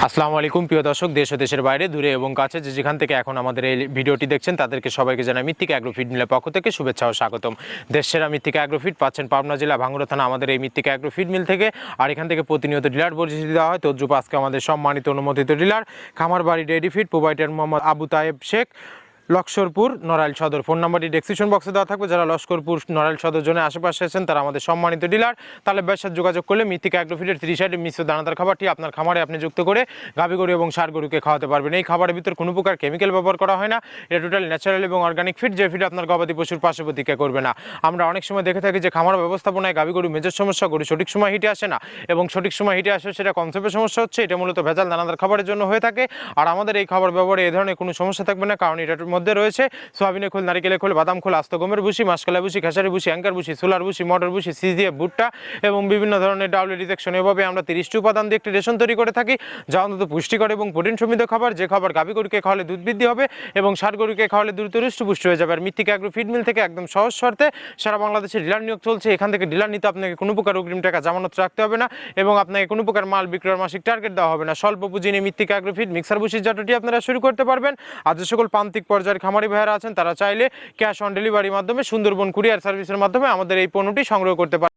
আসসালামু আলাইকুম প্রিয় দর্শক, দেশ ও দেশের বাইরে দূরে এবং কাছে যে যেখান থেকে এখন আমাদের এই ভিডিওটি দেখছেন তাদেরকে সবাইকে জানাই মৃত্তিকা অ্যাগ্রোফিড মিলের পক্ষ থেকে শুভেচ্ছা ও স্বাগতম। দেশ সেরা মৃত্তিকা অ্যাগ্রোফিড পাচ্ছেন পাবনা জেলা ভাঙ্গুড়া থানা আমাদের এই মৃত্তিকা অ্যাগ্রোফিড মিল থেকে। আর এখান থেকে প্রতিনিয়ত ডিলার পরিচিতি দেওয়া হয়। তদ্রুপ আজকে আমাদের সম্মানিত অনুমোদিত dealer Khamarbari dairy feed provider Mohammad Abu Tayeb Sheikh, Laskarpur, Narail Sadar. Phone নাম্বারটি ডেসক্রিপশন বক্সে দেওয়া থাকবে। যারা লস্করপুর নড়াইল সদর জোনে আশেপাশে আছেন তারা আমাদের সম্মানিত ডিলার। তাহলে ব্যবসার যোগাযোগ করলে মৃত্তিকা অ্যাগ্রোফিডের 3 সাইডে মিশ্র দানাদার খাবারটি আপনার খামারে আপনি যুক্ত করে গাভী গরু এবং ষাঁড় গরুকে খাওয়াতে পারবেন। এই খাবারের ভিতর কোনো প্রকার কেমিক্যাল ব্যবহার করা হয় না। এটা টোটাল ন্যাচারাল এবং অর্গানিক ফিড, যে ফিড আপনার গবাদি পশুর পাশে প্রতিক্রিয়া করবে না। আমরা অনেক সময় দেখে থাকি যে খামার ব্যবস্থাপনায় গাভী গরু মেজর সমস্যা, গরু সঠিক সময় হিটে আসে না, এবং সঠিক সময় হিটে আসে সেটা কনসেপ্টের সমস্যা হচ্ছে। এটা মূলত ভেজাল দানাদার খাবারের জন্য হয়ে থাকে। আর আমাদের এই খাবার ব্যবহারে এই ধরনের কোনো সমস্যা থাকবে না, কারণ এটার মধ্যে রয়েছে সোয়াবিনের খোল, নারিকেলের খোল, বাদাম খোল, আস্ত গমের ভুসি, মাসকলাই ভুসি, খেসারি ভুসি, অ্যাঙ্কার ভুসি, সোলার ভুসি, মটর ভুসি, সিজিএফ ভুট্টা এবং বিভিন্ন ধরনের ডাউলি ডিটেকশন। এভাবে আমরা 30টি উপাদান দিয়ে একটি রেশন তৈরি করে থাকি, যা অন্তত পুষ্টিকর এবং প্রোটিন সমৃদ্ধ খাবার। যে খাবার গাভী গরুকে খাওয়ালে দুধ বৃদ্ধি হবে এবং ষাঁড় গরুকে খাওয়ালে দ্রুত হৃষ্টপুষ্ট হয়ে যাবে। আর মৃত্তিকা অ্যাগ্রো ফিড মিল থেকে একদম সহজ শর্তে সারা বাংলাদেশে ডিলার নিয়োগ চলছে। এখান থেকে ডিলার নিতে আপনাকে কোনো প্রকার অগ্রিম টাকা জামানত রাখতে হবে না, এবং আপনাকে কোনো প্রকার মাল বিক্রয়ের মাসিক টার্গেট দেওয়া হবে না। স্বল্প পুঁজি নিয়ে মৃত্তিকা অ্যাগ্রো ফিড মিক্সার ভুসির জাতটি আপনারা শুরু করতে পারবেন। আর যে সকল প্রান্তিক পর্যায়ের খামারি ভাইয়েরা আছেন তারা চাইলে ক্যাশ অন ডেলিভারির মাধ্যমে সুন্দরবন কুরিয়ার সার্ভিসের মাধ্যমে আমাদের এই পণ্যটি সংগ্রহ করতে পারেন।